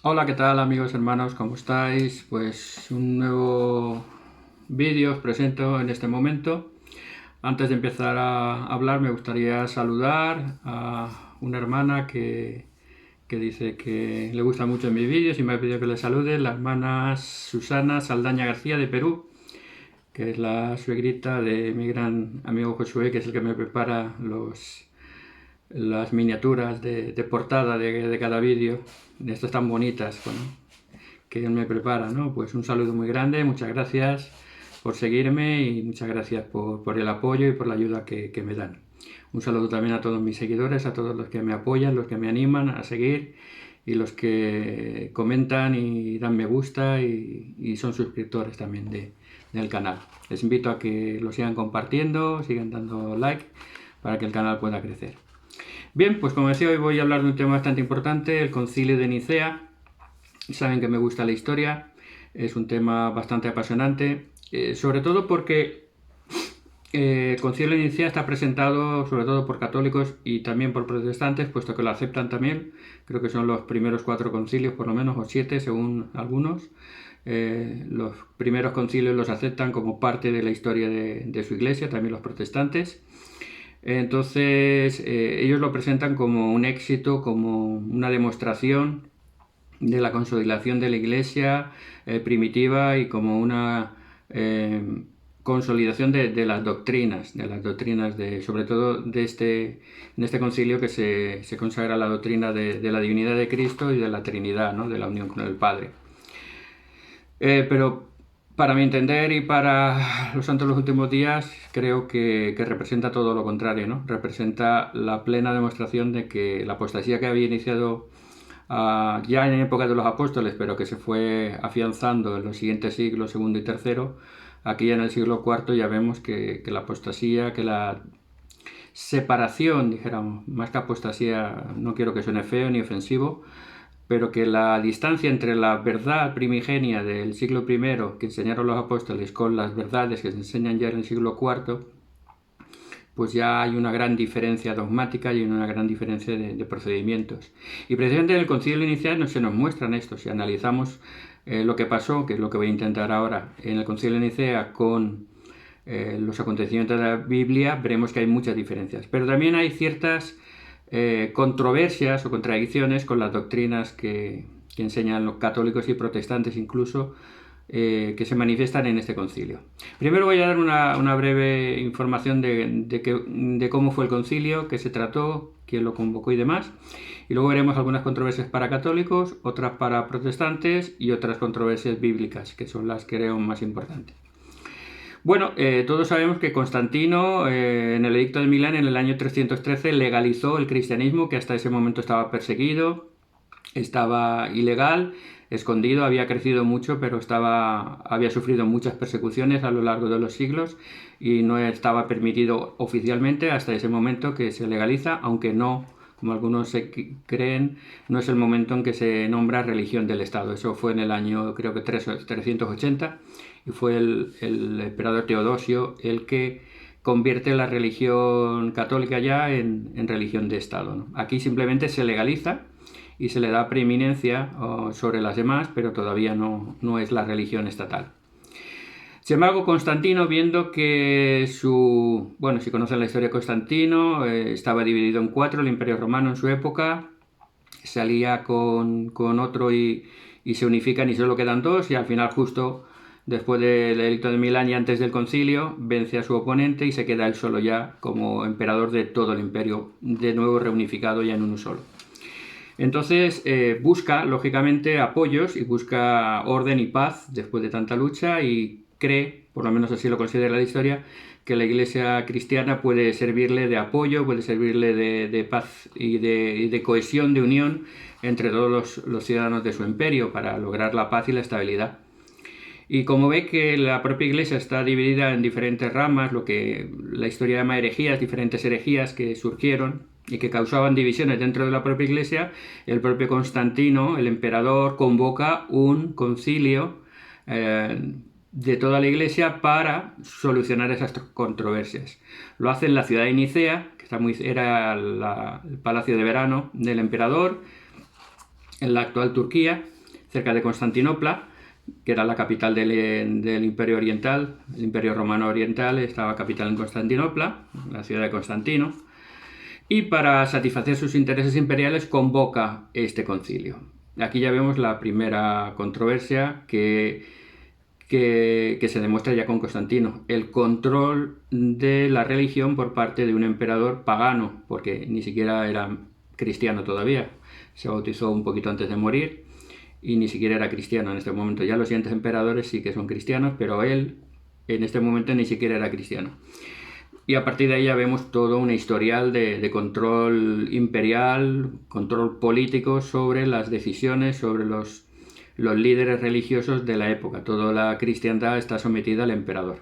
Hola, ¿qué tal amigos, hermanos? ¿Cómo estáis? Pues un nuevo vídeo os presento en este momento. Antes de empezar a hablar me gustaría saludar a una hermana que dice que le gusta mucho mis vídeos y me ha pedido que le salude, la hermana Susana Saldaña García de Perú, que es la suegrita de mi gran amigo Josué, que es el que me prepara las miniaturas de portada de cada vídeo, de estas tan bonitas, bueno, que él me prepara, ¿no? Pues un saludo muy grande, muchas gracias por seguirme y muchas gracias por el apoyo y por la ayuda que me dan. Un saludo también a todos mis seguidores, a todos los que me apoyan, los que me animan a seguir y los que comentan y dan me gusta y son suscriptores también del canal. Les invito a que lo sigan compartiendo, sigan dando like para que el canal pueda crecer. Bien, pues como decía, hoy voy a hablar de un tema bastante importante, el Concilio de Nicea. Saben que me gusta la historia, es un tema bastante apasionante, sobre todo porque el Concilio de Nicea está presentado sobre todo por católicos y también por protestantes, puesto que lo aceptan también. Creo que son los primeros 4 concilios, por lo menos, o 7 según algunos. Los primeros concilios los aceptan como parte de la historia de su iglesia, también los protestantes. Entonces ellos lo presentan como un éxito, como una demostración de la consolidación de la iglesia primitiva y como una consolidación de las doctrinas, sobre todo en este concilio que se consagra la doctrina de la divinidad de Cristo y de la Trinidad, ¿no? De la unión con el Padre. Pero para mi entender y para los santos de los últimos días, creo que representa todo lo contrario, ¿no? Representa la plena demostración de que la apostasía que había iniciado ya en época de los apóstoles, pero que se fue afianzando en los siguientes siglos, segundo y tercero, aquí ya en el siglo IV ya vemos que la apostasía, que la separación, dijéramos, más que apostasía, no quiero que suene feo ni ofensivo, pero que la distancia entre la verdad primigenia del siglo I que enseñaron los apóstoles con las verdades que se enseñan ya en el siglo IV, pues ya hay una gran diferencia dogmática y una gran diferencia de procedimientos. Y precisamente en el concilio inicial se nos muestran esto. Si analizamos lo que pasó, que es lo que voy a intentar ahora, en el concilio de Nicea con los acontecimientos de la Biblia, veremos que hay muchas diferencias. Pero también hay ciertas controversias o contradicciones con las doctrinas que enseñan los católicos y protestantes incluso, que se manifiestan en este concilio. Primero voy a dar una breve información de cómo fue el concilio, qué se trató, quién lo convocó y demás. Y luego veremos algunas controversias para católicos, otras para protestantes y otras controversias bíblicas, que son las que creo más importantes. Bueno, todos sabemos que Constantino, en el Edicto de Milán, en el año 313, legalizó el cristianismo, que hasta ese momento estaba perseguido, estaba ilegal, escondido, había crecido mucho, pero había sufrido muchas persecuciones a lo largo de los siglos y no estaba permitido oficialmente hasta ese momento que se legaliza, aunque no, como algunos creen, no es el momento en que se nombra religión del Estado. Eso fue en el año, creo que 380, y fue el emperador Teodosio el que convierte la religión católica ya en religión de Estado, ¿no? Aquí simplemente se legaliza y se le da preeminencia sobre las demás, pero todavía no es la religión estatal. Sin embargo, Constantino, viendo que si conocen la historia de Constantino, estaba dividido en 4, el Imperio Romano en su época, se alía con otro y se unifican y solo quedan 2, y al final, justo después del Edicto de Milán y antes del concilio, vence a su oponente y se queda él solo ya como emperador de todo el imperio, de nuevo reunificado ya en uno solo. Entonces busca, lógicamente, apoyos y busca orden y paz después de tanta lucha y cree, por lo menos así lo considera la historia, que la iglesia cristiana puede servirle de apoyo, puede servirle de paz y de cohesión, de unión entre todos los ciudadanos de su imperio para lograr la paz y la estabilidad. Y como ve que la propia iglesia está dividida en diferentes ramas, lo que la historia llama herejías, diferentes herejías que surgieron y que causaban divisiones dentro de la propia iglesia, el propio Constantino, el emperador, convoca un concilio de toda la iglesia para solucionar esas controversias. Lo hace en la ciudad de Nicea, que era el palacio de verano del emperador, en la actual Turquía, cerca de Constantinopla, que era la capital del Imperio Oriental. El Imperio Romano Oriental estaba capital en Constantinopla, la ciudad de Constantino, y para satisfacer sus intereses imperiales convoca este concilio. Aquí ya vemos la primera controversia que se demuestra ya con Constantino, el control de la religión por parte de un emperador pagano, porque ni siquiera era cristiano todavía, se bautizó un poquito antes de morir y ni siquiera era cristiano en este momento. Ya los siguientes emperadores sí que son cristianos, pero él en este momento ni siquiera era cristiano. Y a partir de ahí ya vemos todo un historial de control imperial, control político sobre las decisiones, sobre los líderes religiosos de la época. Toda la cristiandad está sometida al emperador.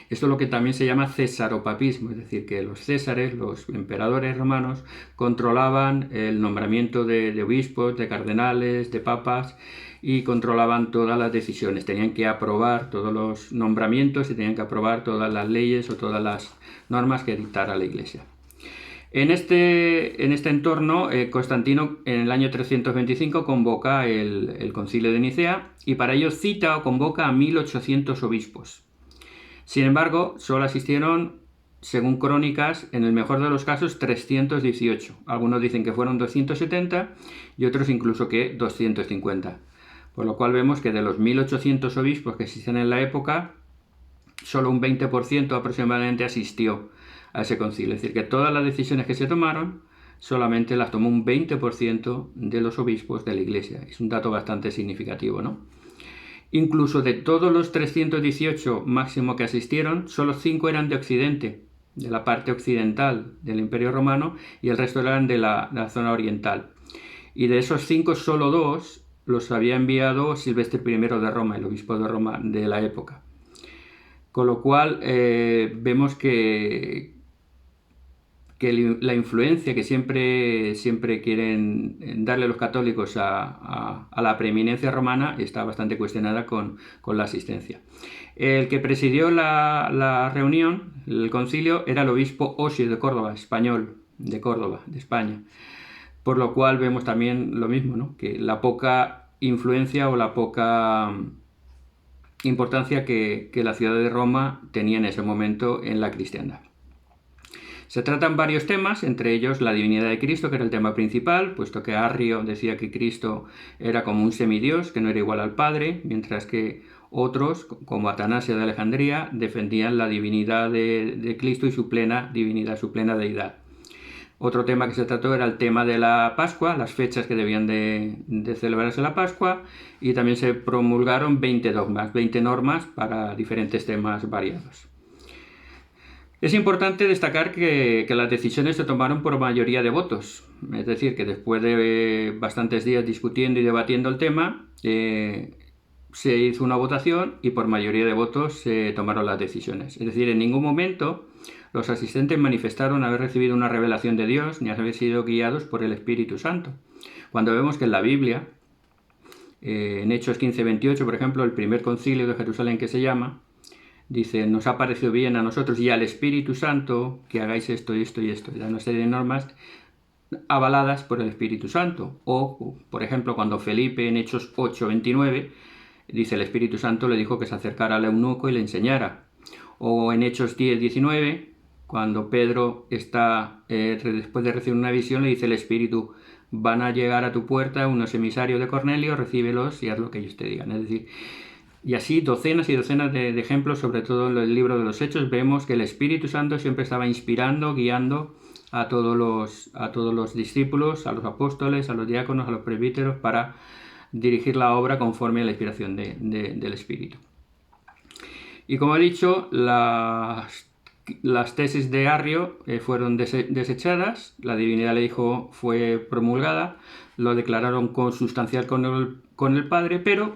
Esto es lo que también se llama cesaropapismo, es decir, que los césares, los emperadores romanos, controlaban el nombramiento de obispos, de cardenales, de papas, y controlaban todas las decisiones. Tenían que aprobar todos los nombramientos y tenían que aprobar todas las leyes o todas las normas que dictara la Iglesia. En este entorno, Constantino en el año 325 convoca el concilio de Nicea y para ello cita o convoca a 1800 obispos. Sin embargo, solo asistieron, según crónicas, en el mejor de los casos, 318. Algunos dicen que fueron 270 y otros incluso que 250. Por lo cual vemos que de los 1800 obispos que existían en la época, solo un 20% aproximadamente asistió a ese concilio. Es decir, que todas las decisiones que se tomaron, solamente las tomó un 20% de los obispos de la Iglesia. Es un dato bastante significativo, ¿no? Incluso de todos los 318 máximo que asistieron, solo 5 eran de Occidente, de la parte occidental del Imperio Romano, y el resto eran de la zona oriental. Y de esos 5, solo 2 los había enviado Silvestre I de Roma, el obispo de Roma de la época. Con lo cual vemos que la influencia que siempre quieren darle los católicos a la preeminencia romana está bastante cuestionada con la asistencia. El que presidió la reunión, el concilio, era el obispo Osio de Córdoba, español, de Córdoba, de España. Por lo cual vemos también lo mismo, ¿no? Que la poca influencia o la poca importancia que la ciudad de Roma tenía en ese momento en la cristiandad. Se tratan varios temas, entre ellos la divinidad de Cristo, que era el tema principal, puesto que Arrio decía que Cristo era como un semidios, que no era igual al Padre, mientras que otros, como Atanasio de Alejandría, defendían la divinidad de Cristo y su plena divinidad, su plena deidad. Otro tema que se trató era el tema de la Pascua, las fechas que debían de celebrarse la Pascua, y también se promulgaron 20 dogmas, 20 normas para diferentes temas variados. Es importante destacar que las decisiones se tomaron por mayoría de votos, es decir, que después de bastantes días discutiendo y debatiendo el tema, se hizo una votación y por mayoría de votos se tomaron las decisiones. Es decir, en ningún momento los asistentes manifestaron haber recibido una revelación de Dios ni haber sido guiados por el Espíritu Santo. Cuando vemos que en la Biblia, en Hechos 15:28, por ejemplo, el primer concilio de Jerusalén que se llama, dice, nos ha parecido bien a nosotros y al Espíritu Santo que hagáis esto y esto y esto. Y da una serie de normas avaladas por el Espíritu Santo. O, por ejemplo, cuando Felipe en Hechos 8:29 dice, el Espíritu Santo le dijo que se acercara al eunuco y le enseñara. O en Hechos 10:19, cuando Pedro está, después de recibir una visión, le dice el Espíritu, van a llegar a tu puerta unos emisarios de Cornelio, recíbelos y haz lo que ellos te digan. Es decir, y así docenas y docenas de ejemplos, sobre todo en el libro de los Hechos, vemos que el Espíritu Santo siempre estaba inspirando, guiando a todos los discípulos, a los apóstoles, a los diáconos, a los presbíteros, para dirigir la obra conforme a la inspiración del Espíritu. Y como he dicho, las tesis de Arrio fueron desechadas, la divinidad del Hijo fue promulgada, lo declararon consustancial con el Padre, pero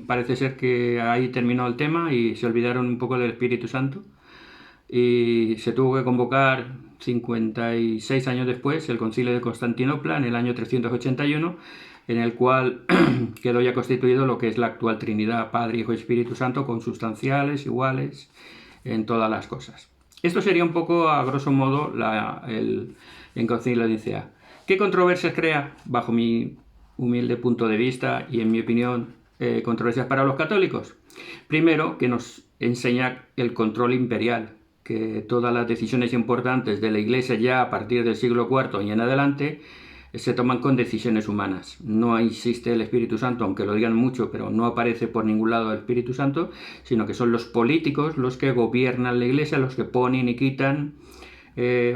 parece ser que ahí terminó el tema y se olvidaron un poco del Espíritu Santo y se tuvo que convocar 56 años después el Concilio de Constantinopla en el año 381, en el cual quedó ya constituido lo que es la actual Trinidad, Padre, Hijo y Espíritu Santo, consubstanciales, iguales en todas las cosas. Esto sería un poco, a grosso modo, el Concilio de Nicea. ¿Qué controversias crea? Bajo mi humilde punto de vista y, en mi opinión, controversias para los católicos. Primero, que nos enseña el control imperial, que todas las decisiones importantes de la Iglesia ya a partir del siglo IV y en adelante se toman con decisiones humanas. No existe el Espíritu Santo, aunque lo digan mucho, pero no aparece por ningún lado el Espíritu Santo, sino que son los políticos los que gobiernan la Iglesia, los que ponen y quitan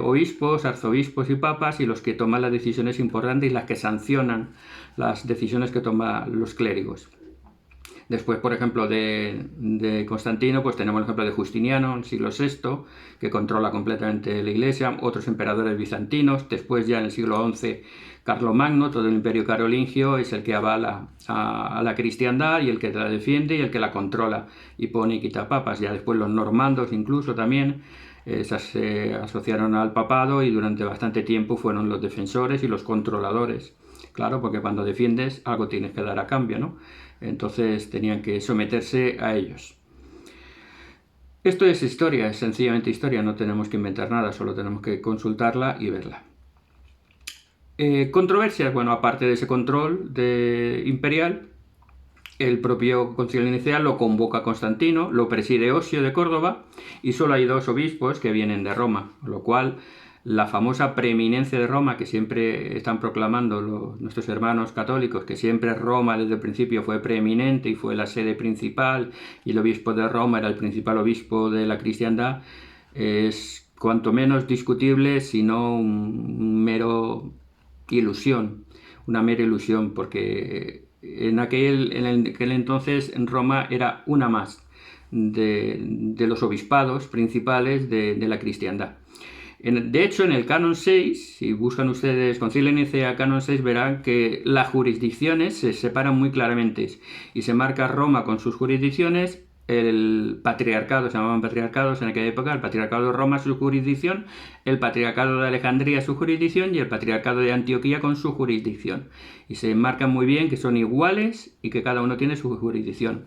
obispos, arzobispos y papas, y los que toman las decisiones importantes y las que sancionan las decisiones que toman los clérigos. Después, por ejemplo, de Constantino, pues tenemos el ejemplo de Justiniano, en el siglo VI, que controla completamente la Iglesia, otros emperadores bizantinos. Después, ya en el siglo XI, Carlomagno, todo el imperio carolingio, es el que avala a la cristiandad y el que la defiende y el que la controla y pone y quita papas. Ya después los normandos incluso también se asociaron al papado y durante bastante tiempo fueron los defensores y los controladores. Claro, porque cuando defiendes algo tienes que dar a cambio, ¿no? Entonces tenían que someterse a ellos. Esto es historia, es sencillamente historia, no tenemos que inventar nada, solo tenemos que consultarla y verla. Controversias, bueno, aparte de ese control imperial, el propio Concilio de Nicea lo convoca Constantino, lo preside Osio de Córdoba y solo hay 2 obispos que vienen de Roma, lo cual la famosa preeminencia de Roma que siempre están proclamando nuestros hermanos católicos, que siempre Roma desde el principio fue preeminente y fue la sede principal y el obispo de Roma era el principal obispo de la cristiandad, es cuanto menos discutible, sino una mera ilusión, porque en aquel entonces en Roma era una más de los obispados principales de la cristiandad. De hecho, en el Canon 6, si buscan ustedes Concilio de Nicea, Canon 6, verán que las jurisdicciones se separan muy claramente y se marca Roma con sus jurisdicciones, el patriarcado, se llamaban patriarcados en aquella época, el patriarcado de Roma su jurisdicción, el patriarcado de Alejandría su jurisdicción y el patriarcado de Antioquía con su jurisdicción. Y se marcan muy bien que son iguales y que cada uno tiene su jurisdicción.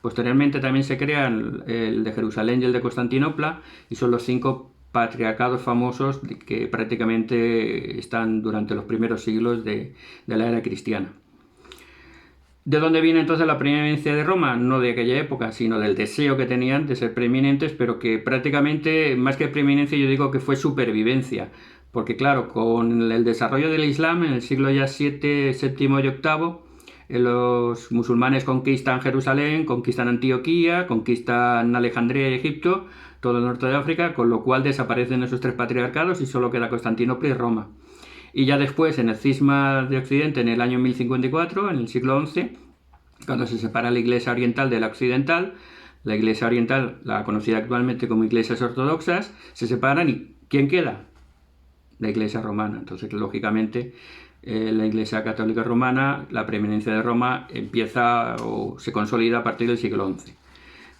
Posteriormente también se crean el de Jerusalén y el de Constantinopla y son los 5 patriarcados famosos que prácticamente están durante los primeros siglos de la era cristiana. ¿De dónde viene entonces la preeminencia de Roma? No de aquella época, sino del deseo que tenían de ser preeminentes, pero que prácticamente, más que preeminencia, yo digo que fue supervivencia. Porque claro, con el desarrollo del Islam en el siglo ya VII y VIII, los musulmanes conquistan Jerusalén, conquistan Antioquía, conquistan Alejandría y Egipto, todo el norte de África, con lo cual desaparecen esos 3 patriarcados y solo queda Constantinopla y Roma. Y ya después, en el cisma de Occidente, en el año 1054, en el siglo XI, cuando se separa la Iglesia oriental de la occidental, la Iglesia oriental, la conocida actualmente como Iglesias ortodoxas, se separan y ¿quién queda? La Iglesia romana. Entonces, lógicamente, la Iglesia católica romana, la preeminencia de Roma empieza o se consolida a partir del siglo XI.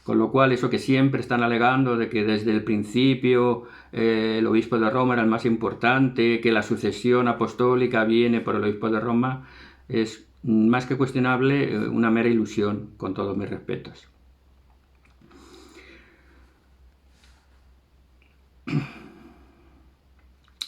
Con lo cual, eso que siempre están alegando de que desde el principio el obispo de Roma era el más importante, que la sucesión apostólica viene por el obispo de Roma, es más que cuestionable, una mera ilusión, con todos mis respetos.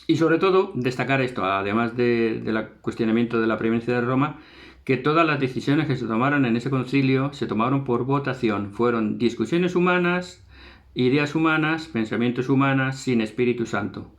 Y sobre todo, destacar esto, además del cuestionamiento de la preeminencia de Roma, que todas las decisiones que se tomaron en ese concilio se tomaron por votación. Fueron discusiones humanas, ideas humanas, pensamientos humanos, sin Espíritu Santo.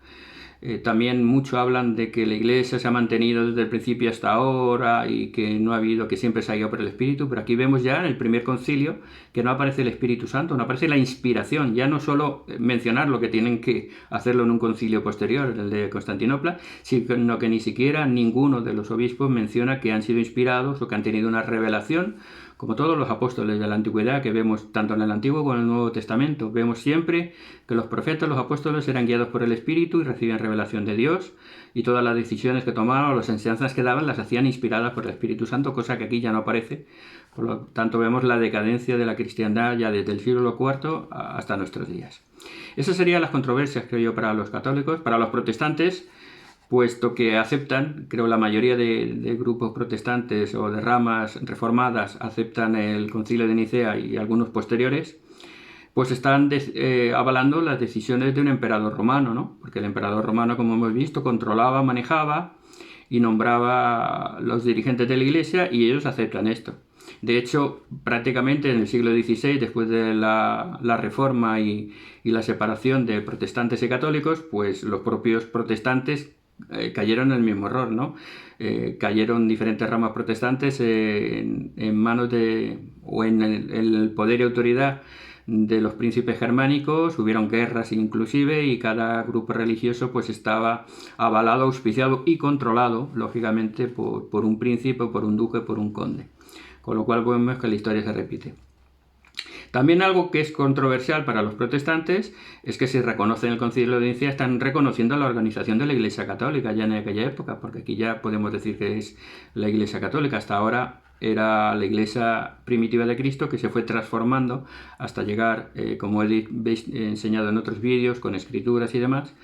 También mucho hablan de que la Iglesia se ha mantenido desde el principio hasta ahora y que no ha habido, que siempre se ha ido por el Espíritu, pero aquí vemos ya en el primer concilio que no aparece el Espíritu Santo, no aparece la inspiración, ya no solo mencionar lo que tienen que hacerlo en un concilio posterior, el de Constantinopla, sino que ni siquiera ninguno de los obispos menciona que han sido inspirados o que han tenido una revelación, como todos los apóstoles de la antigüedad que vemos tanto en el Antiguo como en el Nuevo Testamento. Vemos siempre que los profetas, los apóstoles eran guiados por el Espíritu y recibían revelación de Dios y todas las decisiones que tomaban o las enseñanzas que daban las hacían inspiradas por el Espíritu Santo, cosa que aquí ya no aparece. Por lo tanto vemos la decadencia de la cristiandad ya desde el siglo IV hasta nuestros días. Esas serían las controversias, creo yo, para los católicos. Para los protestantes, puesto que aceptan, creo la mayoría de grupos protestantes o de ramas reformadas aceptan el Concilio de Nicea y algunos posteriores, pues están avalando las decisiones de un emperador romano, ¿no? Porque el emperador romano, como hemos visto, controlaba, manejaba y nombraba a los dirigentes de la Iglesia y ellos aceptan esto. De hecho, prácticamente en el siglo XVI, después de la Reforma y la separación de protestantes y católicos, pues los propios protestantes cayeron en el mismo error, ¿no? Cayeron diferentes ramas protestantes en manos o en el poder y autoridad de los príncipes germánicos, hubieron guerras inclusive, y cada grupo religioso pues estaba avalado, auspiciado y controlado, lógicamente, por un príncipe, por un duque, por un conde. Con lo cual vemos que la historia se repite. También algo que es controversial para los protestantes es que si reconocen el Concilio de Nicea están reconociendo la organización de la Iglesia Católica ya en aquella época, porque aquí ya podemos decir que es la Iglesia Católica. Hasta ahora era la Iglesia primitiva de Cristo, que se fue transformando hasta llegar, como he enseñado en otros vídeos, con escrituras y demás,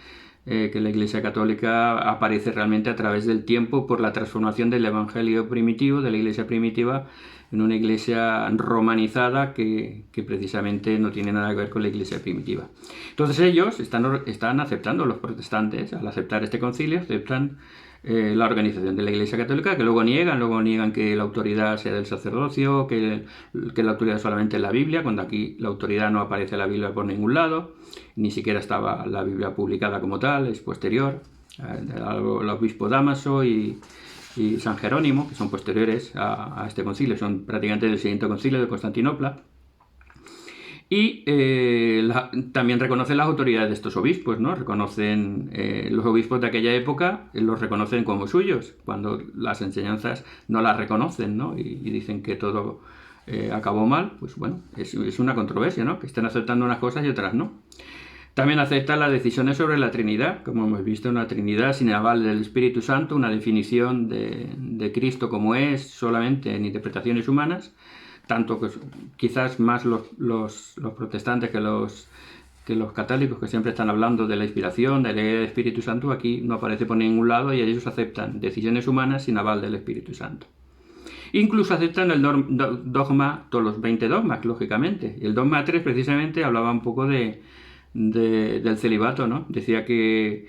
que la Iglesia Católica aparece realmente a través del tiempo por la transformación del Evangelio primitivo, de la Iglesia primitiva, en una iglesia romanizada que precisamente no tiene nada que ver con la iglesia primitiva. Entonces ellos están aceptando, los protestantes, al aceptar este concilio, aceptan la organización de la Iglesia Católica, que luego niegan que la autoridad sea del sacerdocio, que la autoridad solamente es la Biblia, cuando aquí la autoridad no aparece en la Biblia por ningún lado, ni siquiera estaba la Biblia publicada como tal, es posterior, el obispo Dámaso y San Jerónimo, que son posteriores a este concilio, son prácticamente del siguiente concilio de Constantinopla. Y también reconocen las autoridades de estos obispos, ¿no? Reconocen los obispos de aquella época, los reconocen como suyos, cuando las enseñanzas no las reconocen, ¿no? Y dicen que todo acabó mal. Pues bueno, es una controversia, ¿no? Que estén aceptando unas cosas y otras no. También aceptan las decisiones sobre la Trinidad, como hemos visto, una Trinidad sin aval del Espíritu Santo, una definición de Cristo como es solamente en interpretaciones humanas, tanto que quizás más los protestantes que los católicos, que siempre están hablando de la inspiración, de la idea del Espíritu Santo. Aquí no aparece por ningún lado y ellos aceptan decisiones humanas sin aval del Espíritu Santo. Incluso aceptan el dogma, todos los 20 dogmas, lógicamente. El dogma 3 precisamente hablaba un poco del celibato, ¿no? Decía que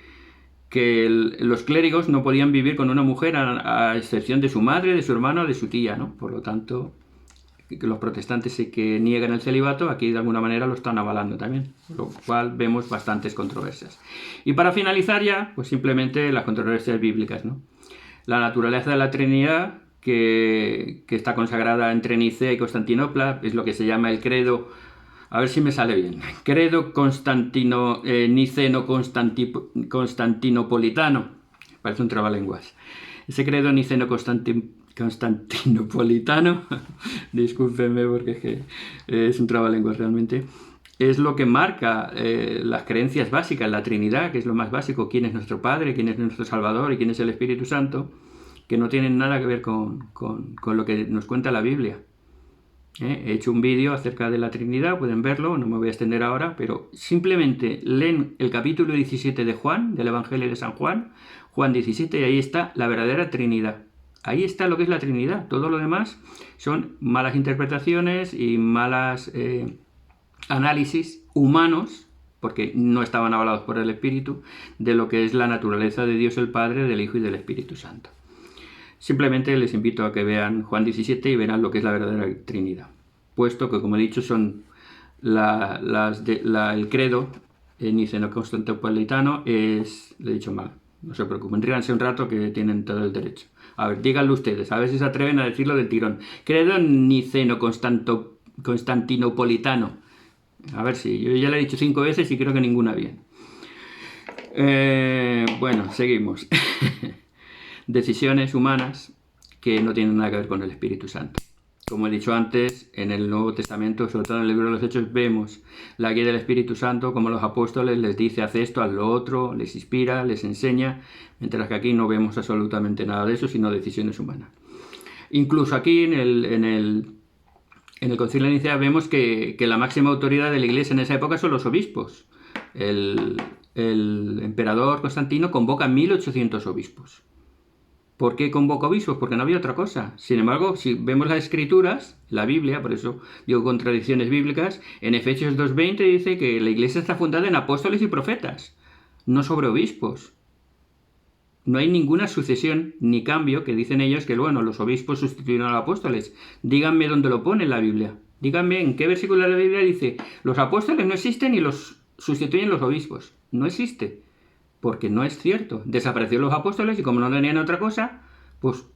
los clérigos no podían vivir con una mujer a excepción de su madre, de su hermano, de su tía, ¿no? Por lo tanto, que los protestantes que niegan el celibato, aquí de alguna manera lo están avalando también, lo cual vemos bastantes controversias. Y para finalizar ya, pues simplemente las controversias bíblicas, ¿no? La naturaleza de la Trinidad, que está consagrada entre Nicea y Constantinopla, es lo que se llama el credo, a ver si me sale bien, credo niceno-constantinopolitano, parece un trabalenguas. Ese credo niceno-constantinopolitano, discúlpenme porque es un trabalenguas realmente, es lo que marca las creencias básicas, la Trinidad, que es lo más básico, quién es nuestro Padre, quién es nuestro Salvador y quién es el Espíritu Santo, que no tienen nada que ver con lo que nos cuenta la Biblia. He hecho un vídeo acerca de la Trinidad, pueden verlo, no me voy a extender ahora, pero simplemente leen el capítulo 17 de Juan, del Evangelio de San Juan, Juan 17, y ahí está la verdadera Trinidad. Ahí está lo que es la Trinidad. Todo lo demás son malas interpretaciones y malas análisis humanos, porque no estaban avalados por el Espíritu, de lo que es la naturaleza de Dios el Padre, del Hijo y del Espíritu Santo. Simplemente les invito a que vean Juan 17 y verán lo que es la verdadera Trinidad, puesto que, como he dicho, son el credo niceno-constantinopolitano es, le he dicho mal, no se preocupen, ríanse un rato que tienen todo el derecho. A ver, díganlo ustedes, a ver si se atreven a decirlo del tirón. Credo niceno-constantinopolitano. A ver si, yo ya lo he dicho 5 veces y creo que ninguna bien. Bueno, seguimos. Decisiones humanas que no tienen nada que ver con el Espíritu Santo. Como he dicho antes, en el Nuevo Testamento, sobre todo en el libro de los Hechos, vemos la guía del Espíritu Santo, como los apóstoles les dice haz esto, haz lo otro, les inspira, les enseña, mientras que aquí no vemos absolutamente nada de eso, sino decisiones humanas. Incluso aquí en el Concilio de Nicea vemos que la máxima autoridad de la Iglesia en esa época son los obispos. El emperador Constantino convoca 1800 obispos. ¿Por qué convocó obispos? Porque no había otra cosa. Sin embargo, si vemos las Escrituras, la Biblia, por eso digo contradicciones bíblicas, en Efesios 2:20 dice que la Iglesia está fundada en apóstoles y profetas, no sobre obispos. No hay ninguna sucesión ni cambio que dicen ellos que, bueno, los obispos sustituyeron a los apóstoles. Díganme dónde lo pone en la Biblia. Díganme en qué versículo de la Biblia dice los apóstoles no existen y los sustituyen los obispos. No existe, porque no es cierto. Desaparecieron los apóstoles y como no tenían otra cosa, pues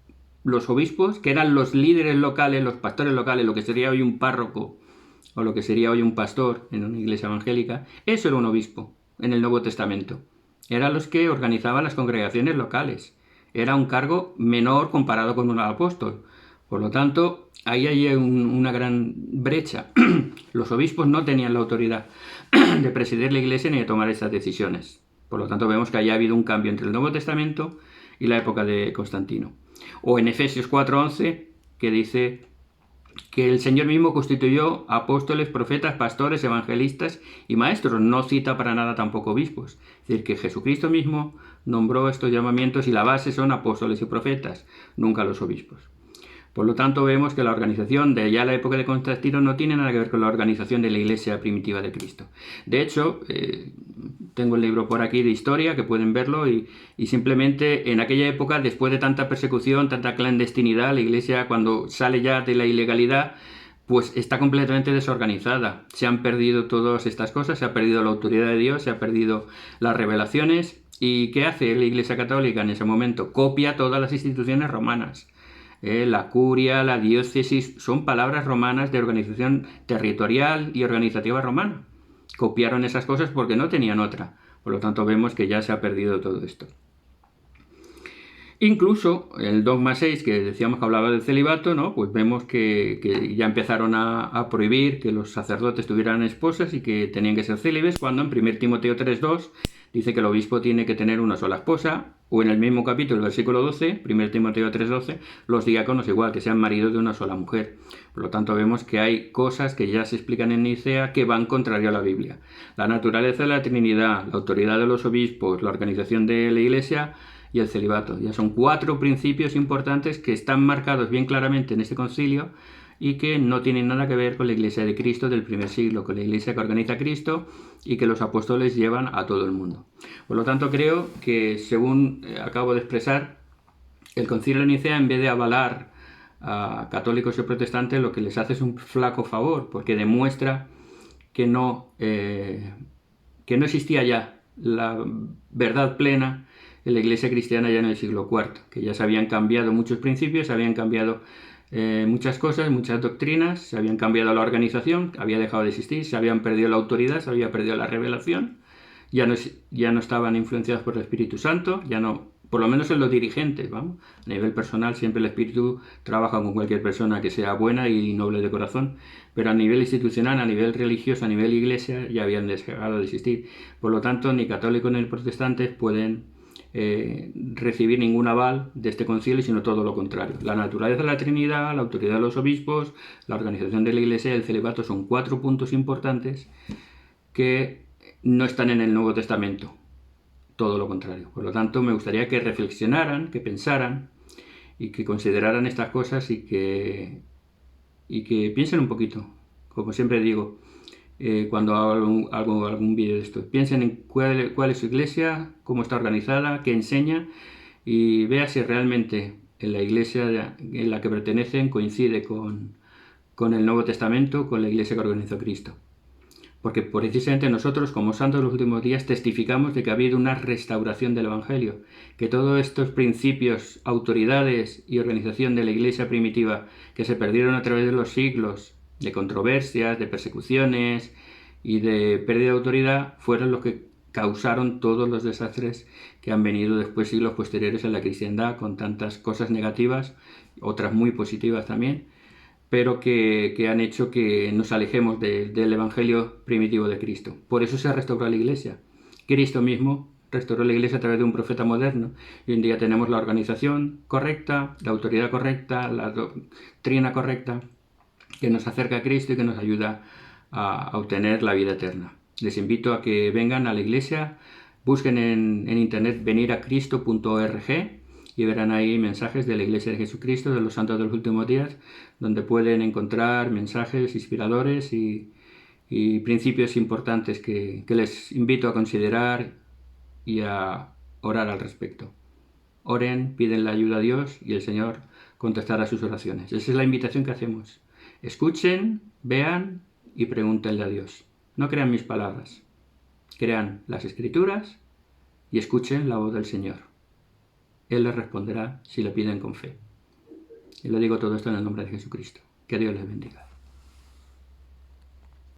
los obispos, que eran los líderes locales, los pastores locales, lo que sería hoy un párroco o lo que sería hoy un pastor en una iglesia evangélica, eso era un obispo en el Nuevo Testamento. Eran los que organizaban las congregaciones locales. Era un cargo menor comparado con un apóstol. Por lo tanto, ahí hay una gran brecha. Los obispos no tenían la autoridad de presidir la iglesia ni de tomar estas decisiones. Por lo tanto, vemos que haya habido un cambio entre el Nuevo Testamento y la época de Constantino. O en Efesios 4:11, que dice que el Señor mismo constituyó apóstoles, profetas, pastores, evangelistas y maestros. No cita para nada tampoco obispos. Es decir, que Jesucristo mismo nombró estos llamamientos y la base son apóstoles y profetas, nunca los obispos. Por lo tanto, vemos que la organización de ya la época de Constantino no tiene nada que ver con la organización de la iglesia primitiva de Cristo. De hecho, tengo el libro por aquí de historia, que pueden verlo, y simplemente en aquella época, después de tanta persecución, tanta clandestinidad, la iglesia cuando sale ya de la ilegalidad, pues está completamente desorganizada. Se han perdido todas estas cosas, se ha perdido la autoridad de Dios, se ha perdido las revelaciones. ¿Y qué hace la Iglesia Católica en ese momento? Copia todas las instituciones romanas. La curia, la diócesis, son palabras romanas de organización territorial y organizativa romana. Copiaron esas cosas porque no tenían otra. Por lo tanto, vemos que ya se ha perdido todo esto. Incluso el dogma 6, que decíamos que hablaba del celibato, ¿no? Pues vemos que ya empezaron a prohibir que los sacerdotes tuvieran esposas y que tenían que ser célibes, cuando en 1 Timoteo 3:2 dice que el obispo tiene que tener una sola esposa, o en el mismo capítulo, el versículo 12, 1 Timoteo 3:12, los diáconos igual, que sean maridos de una sola mujer. Por lo tanto, vemos que hay cosas que ya se explican en Nicea que van contrario a la Biblia. La naturaleza de la Trinidad, la autoridad de los obispos, la organización de la Iglesia y el celibato. Ya son 4 principios importantes que están marcados bien claramente en este concilio y que no tienen nada que ver con la Iglesia de Cristo del primer siglo, con la Iglesia que organiza Cristo y que los apóstoles llevan a todo el mundo. Por lo tanto, creo que, según acabo de expresar, el concilio de Nicea, en vez de avalar a católicos y protestantes, lo que les hace es un flaco favor, porque demuestra que no existía ya la verdad plena en la Iglesia cristiana ya en el siglo IV, que ya se habían cambiado muchos principios, se habían cambiado muchas cosas, muchas doctrinas, se habían cambiado la organización, había dejado de existir, se habían perdido la autoridad, se había perdido la revelación, ya no estaban influenciados por el Espíritu Santo, ya no, por lo menos en los dirigentes, vamos. A nivel personal siempre el Espíritu trabaja con cualquier persona que sea buena y noble de corazón, pero a nivel institucional, a nivel religioso, a nivel iglesia, ya habían dejado de existir. Por lo tanto, ni católicos ni protestantes pueden recibir ningún aval de este concilio, sino todo lo contrario. La naturaleza de la Trinidad, la autoridad de los obispos, la organización de la Iglesia y el celibato son 4 puntos importantes que no están en el Nuevo Testamento. Todo lo contrario. Por lo tanto, me gustaría que reflexionaran, que pensaran y que consideraran estas cosas y que piensen un poquito. Como siempre digo, cuando hago algún vídeo de esto, piensen en cuál es su iglesia, cómo está organizada, qué enseña, y vea si realmente en la iglesia en la que pertenecen coincide con el Nuevo Testamento, con la iglesia que organizó Cristo. Porque precisamente nosotros, como santos de los últimos días, testificamos de que ha habido una restauración del Evangelio, que todos estos principios, autoridades y organización de la iglesia primitiva que se perdieron a través de los siglos, de controversias, de persecuciones y de pérdida de autoridad, fueron los que causaron todos los desastres que han venido después, siglos posteriores, en la cristiandad, con tantas cosas negativas, otras muy positivas también, pero que han hecho que nos alejemos del Evangelio primitivo de Cristo. Por eso se restauró la Iglesia. Cristo mismo restauró la Iglesia a través de un profeta moderno. Y hoy en día tenemos la organización correcta, la autoridad correcta, la doctrina correcta, que nos acerca a Cristo y que nos ayuda a obtener la vida eterna. Les invito a que vengan a la iglesia, busquen en internet veniracristo.org y verán ahí mensajes de la Iglesia de Jesucristo, de los santos de los últimos días, donde pueden encontrar mensajes inspiradores y principios importantes que les invito a considerar y a orar al respecto. oren, piden la ayuda a Dios y el Señor contestará sus oraciones. Esa es la invitación que hacemos. Escuchen, vean y pregúntenle a Dios. No crean mis palabras, crean las Escrituras y escuchen la voz del Señor. Él les responderá si le piden con fe. Y le digo todo esto en el nombre de Jesucristo. Que Dios les bendiga.